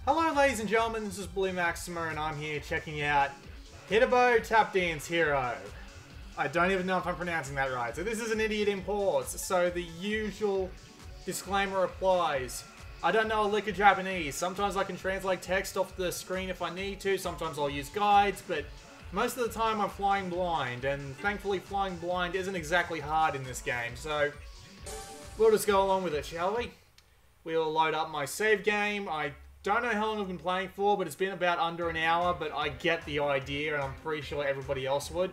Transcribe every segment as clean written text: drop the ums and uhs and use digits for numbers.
Hello ladies and gentlemen, this is Blue Maxima and I'm here checking out Hideboh Tap Dance Hero. I don't even know if I'm pronouncing that right. So this is an idiot import, so the usual disclaimer applies. I don't know a lick of Japanese. Sometimes I can translate text off the screen if I need to, sometimes I'll use guides, but most of the time I'm flying blind, and thankfully flying blind isn't exactly hard in this game, so we'll just go along with it, shall we? We'll load up my save game. I don't know how long I've been playing for, but it's been about under an hour, but I get the idea, and I'm pretty sure everybody else would.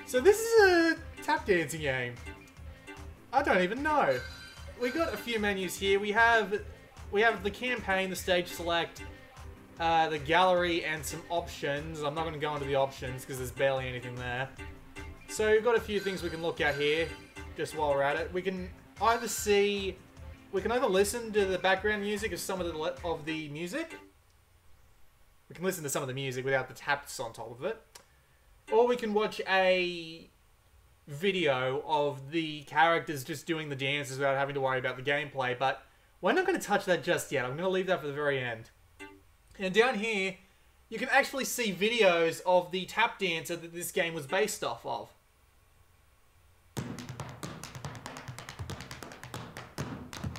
So this is a tap dancing game. I don't even know. We got a few menus here. We have the campaign, the stage select, the gallery, and some options. I'm not going to go into the options because there's barely anything there. So we've got a few things we can look at here, just while we're at it. We can either listen to the background music of some of the music. We can listen to some of the music without the taps on top of it. Or we can watch a video of the characters just doing the dances without having to worry about the gameplay. But we're not going to touch that just yet. I'm going to leave that for the very end. And down here, you can actually see videos of the tap dancer that this game was based off of.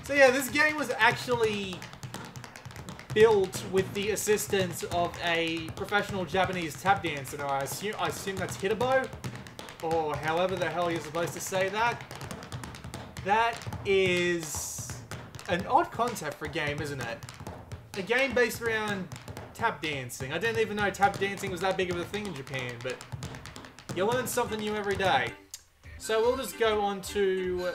So yeah, this game was actually built with the assistance of a professional Japanese tap dancer. I assume that's Hideboh, or however the hell you're supposed to say that. That is an odd concept for a game, isn't it? A game based around tap dancing. I didn't even know tap dancing was that big of a thing in Japan, but you learn something new every day. So we'll just go on to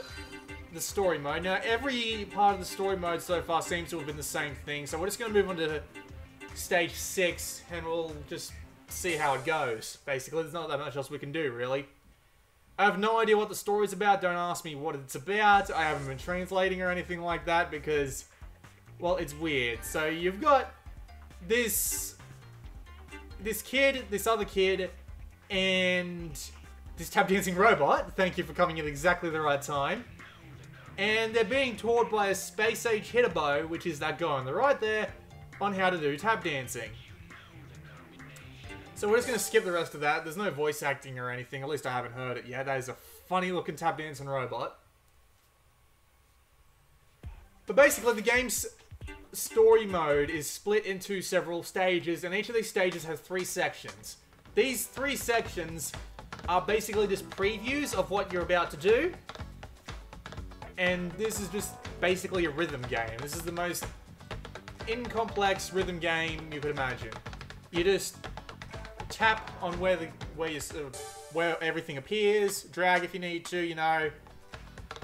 the story mode. Now, every part of the story mode so far seems to have been the same thing, so we're just going to move on to stage 6, and we'll just see how it goes. Basically, there's not that much else we can do, really. I have no idea what the story's about. Don't ask me what it's about. I haven't been translating or anything like that because, well, it's weird. So you've got this kid, this other kid, and this tap dancing robot. Thank you for coming at exactly the right time. And they're being taught by a space-age Hideboh, which is that guy on the right there, on how to do tap dancing. So we're just going to skip the rest of that. There's no voice acting or anything, at least I haven't heard it yet. That is a funny-looking tap dancing robot. But basically, the game's story mode is split into several stages, and each of these stages has 3 sections. These 3 sections are basically just previews of what you're about to do. And this is just basically a rhythm game. This is the most incomplex rhythm game you could imagine. You just tap on where everything appears, drag if you need to, you know.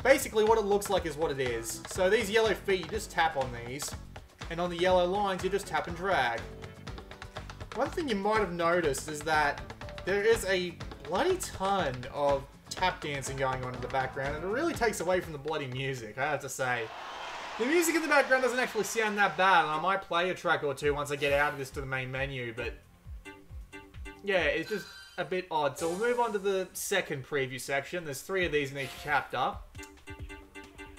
Basically what it looks like is what it is. So these yellow feet, you just tap on these. And on the yellow lines, you just tap and drag. One thing you might have noticed is that there is a bloody ton of tap dancing going on in the background, and it really takes away from the bloody music, I have to say. The music in the background doesn't actually sound that bad, and I might play a track or two once I get out of this to the main menu, but yeah, it's just a bit odd. So we'll move on to the second preview section. There's 3 of these in each chapter.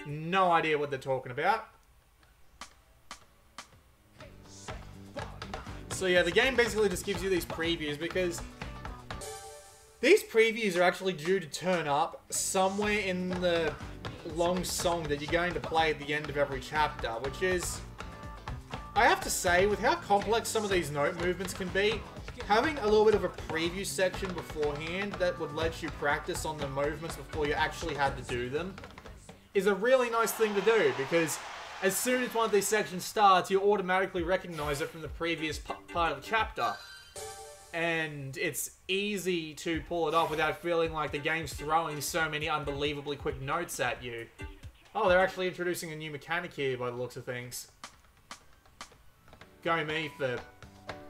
No idea what they're talking about. So yeah, the game basically just gives you these previews because these previews are actually due to turn up somewhere in the long song that you're going to play at the end of every chapter, which is, I have to say, with how complex some of these note movements can be, having a little bit of a preview section beforehand that would let you practice on the movements before you actually had to do them is a really nice thing to do, because as soon as one of these sections starts, you automatically recognize it from the previous part of the chapter. And it's easy to pull it off without feeling like the game's throwing so many unbelievably quick notes at you. Oh, they're actually introducing a new mechanic here by the looks of things. Go me for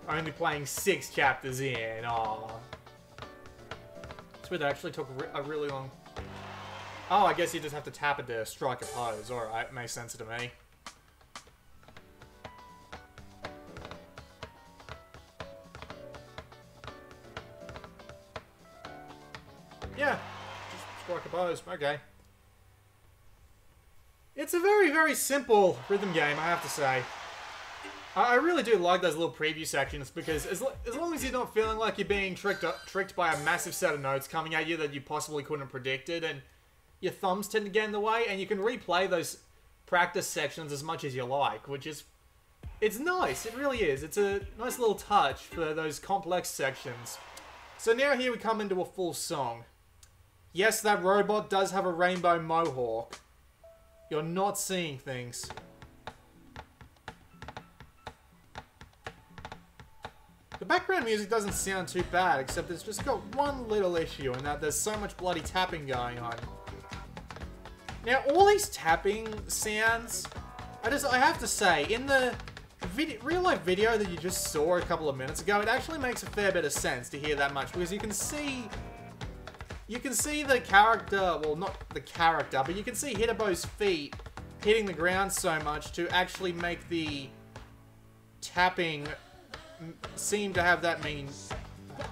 only playing 6 chapters in. Aw. It's weird, they actually took a really long... Oh, I guess you just have to tap it to strike a pose. Alright, makes sense to me. Yeah, just strike a pose. Okay. It's a very, very simple rhythm game, I have to say. I really do like those little preview sections because as long as you're not feeling like you're being tricked by a massive set of notes coming at you that you possibly couldn't have predicted, and your thumbs tend to get in the way, and you can replay those practice sections as much as you like, which is... It's nice, it really is. It's a nice little touch for those complex sections. So now here we come into a full song. Yes, that robot does have a rainbow mohawk. You're not seeing things. The background music doesn't sound too bad, except it's just got one little issue, in that there's so much bloody tapping going on. Now, all these tapping sounds, I have to say, in the real-life video that you just saw a couple of minutes ago, it actually makes a fair bit of sense to hear that much, because you can see the character, well, not the character, but you can see Hideboh's feet hitting the ground so much to actually make the tapping seem to have that mean...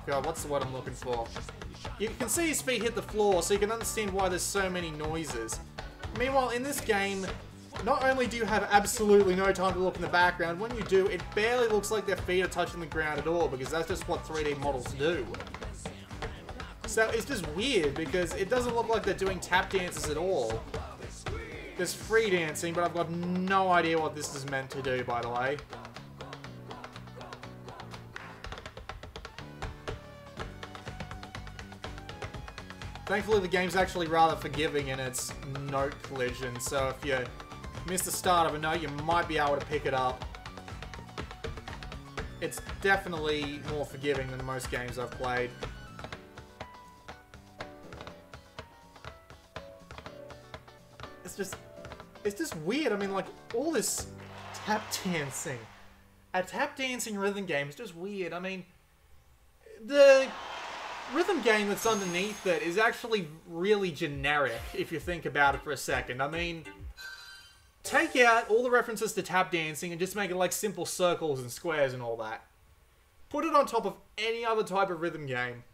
God, what's the word I'm looking for? You can see his feet hit the floor, so you can understand why there's so many noises. Meanwhile, in this game, not only do you have absolutely no time to look in the background, when you do, it barely looks like their feet are touching the ground at all, because that's just what 3D models do. So it's just weird, because it doesn't look like they're doing tap dances at all. There's free dancing, but I've got no idea what this is meant to do, by the way. Thankfully, the game's actually rather forgiving in its note collision, so if you miss the start of a note, you might be able to pick it up. It's definitely more forgiving than most games I've played. It's just weird. I mean, like, all this tap dancing. A tap dancing rhythm game is just weird. I mean, the rhythm game that's underneath it is actually really generic, if you think about it for a second. I mean, take out all the references to tap dancing and just make it like simple circles and squares and all that. Put it on top of any other type of rhythm game.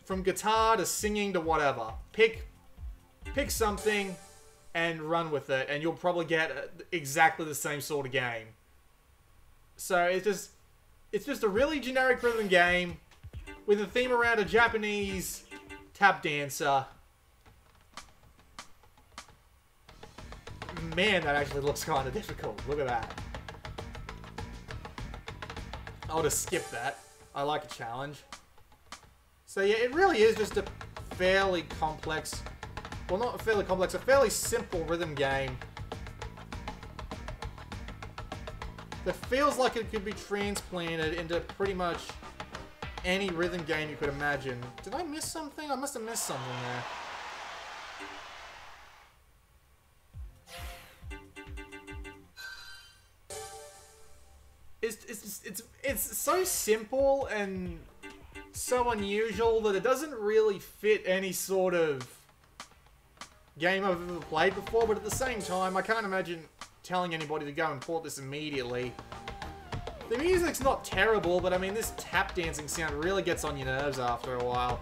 From guitar to singing to whatever. Pick something and run with it, and you'll probably get exactly the same sort of game. So it's just a really generic rhythm game with a theme around a Japanese tap dancer. Man, that actually looks kind of difficult. Look at that. I'll just skip that. I like a challenge. So yeah, it really is just a fairly complex... Well, not fairly complex, a fairly simple rhythm game that feels like it could be transplanted into pretty much any rhythm game you could imagine. Did I miss something? I must have missed something there. It's so simple and so unusual that it doesn't really fit any sort of game I've ever played before, but at the same time, I can't imagine telling anybody to go and port this immediately. The music's not terrible, but I mean, this tap dancing sound really gets on your nerves after a while.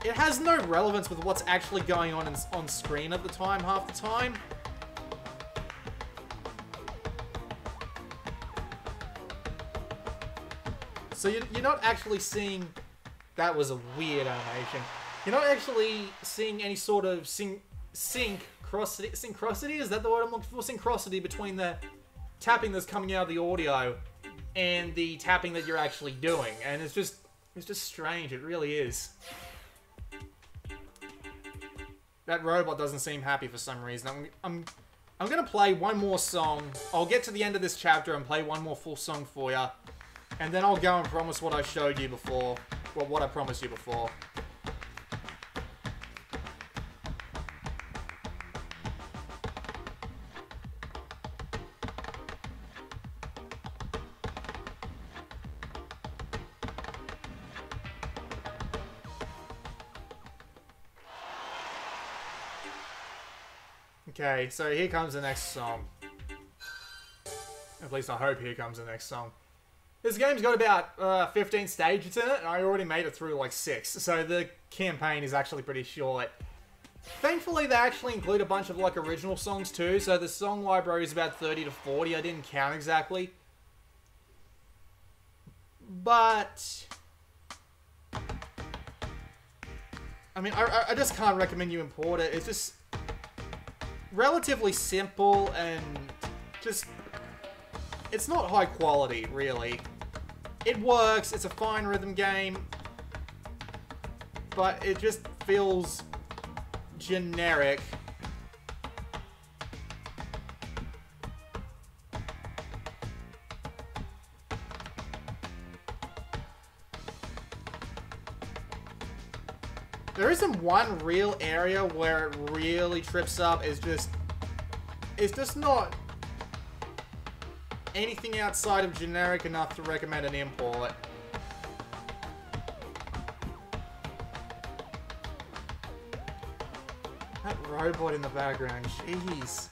It has no relevance with what's actually going on screen at the time, half the time. So you're not actually seeing... That was a weird animation. You're not actually seeing any sort of synchronicity? Is that the word I'm looking for? Synchronicity between the tapping that's coming out of the audio and the tapping that you're actually doing. And it's just strange. It really is. That robot doesn't seem happy for some reason. I'm gonna play one more song. I'll get to the end of this chapter and play one more full song for you. And then I'll go and promise what I showed you before. Well, what I promised you before. Okay, so here comes the next song. At least I hope here comes the next song. This game's got about 15 stages in it, and I already made it through like 6, so the campaign is actually pretty short. Thankfully, they actually include a bunch of like original songs too, so the song library is about 30 to 40. I didn't count exactly. But I mean, I just can't recommend you import it. It's just relatively simple and just... It's not high quality, really. It works, it's a fine rhythm game, but it just feels generic. There isn't one real area where it really trips up. It's just not anything outside of generic enough to recommend an import. That robot in the background, jeez.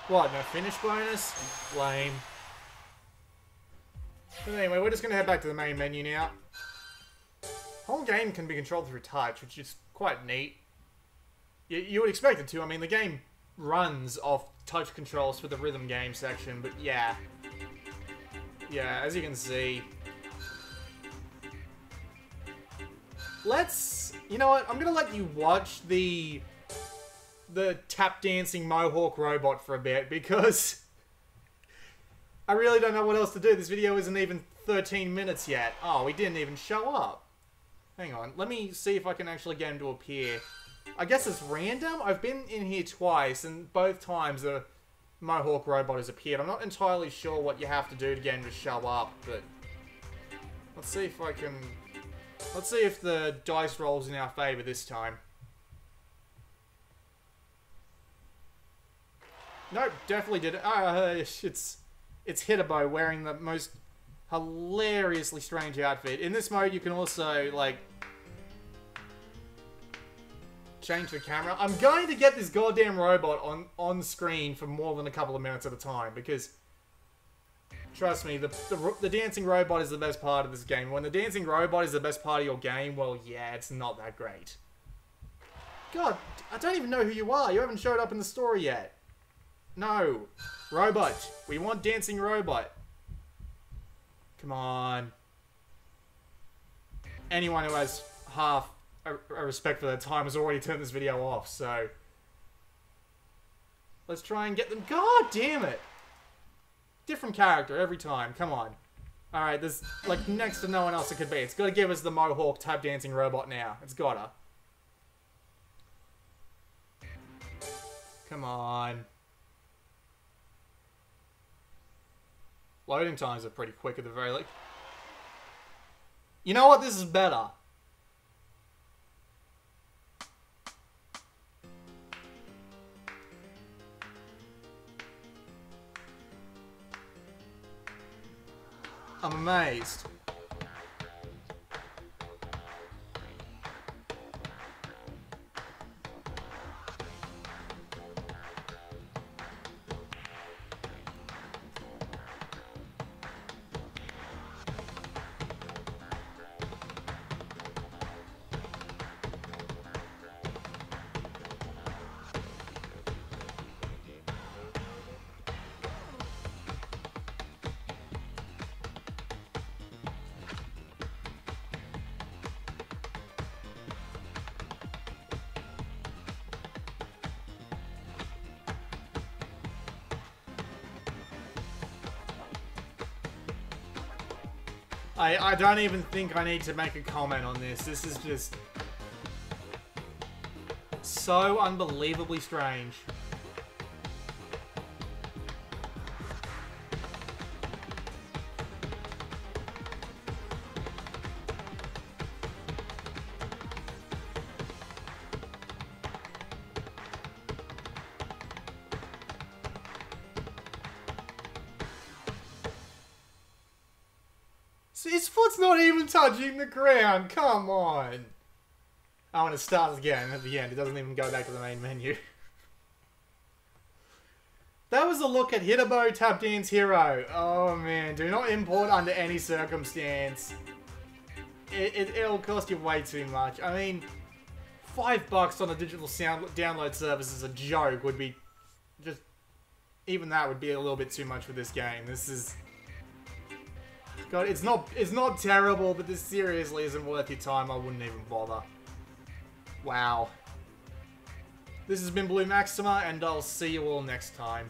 What, no finish bonus? Lame. But anyway, we're just going to head back to the main menu now. Whole game can be controlled through touch, which is quite neat. You would expect it to. I mean, the game runs off touch controls for the rhythm game section, but yeah. Yeah, as you can see. You know what? I'm going to let you watch the tap dancing mohawk robot for a bit, because I really don't know what else to do. This video isn't even 13 minutes yet. Oh, he didn't even show up. Hang on, let me see if I can actually get him to appear. I guess it's random? I've been in here twice, and both times the mohawk robot has appeared. I'm not entirely sure what you have to do to get him to show up, but let's see if I can... Let's see if the dice rolls in our favor this time. Nope, definitely did it. It's Hideboh wearing the most hilariously strange outfit. In this mode, you can also, like, change the camera. I'm going to get this goddamn robot on screen for more than a couple of minutes at a time, because, trust me, the dancing robot is the best part of this game. When the dancing robot is the best part of your game, well, yeah, it's not that great. God, I don't even know who you are. You haven't showed up in the story yet. No. Robot. We want dancing robot. Come on. Anyone who has half a respect for their time has already turned this video off, so... Let's try and get them... God damn it! Different character every time. Come on. Alright, there's, like, next to no one else it could be. It's gotta give us the mohawk tap dancing robot now. It's gotta. Come on. Loading times are pretty quick at the very least. You know what? This is better. I'm amazed. I don't even think I need to make a comment on this. This is just so unbelievably strange. His foot's not even touching the ground. Come on. Oh, and it starts again at the end. It doesn't even go back to the main menu. That was a look at Hideboh Tap Dance Hero. Oh man, do not import under any circumstance. It'll cost you way too much. I mean, $5 on a digital sound download service as a joke would be just... Even that would be a little bit too much for this game. This is... God, it's not terrible, but this seriously isn't worth your time. I wouldn't even bother. Wow. This has been Blue Maxima, and I'll see you all next time.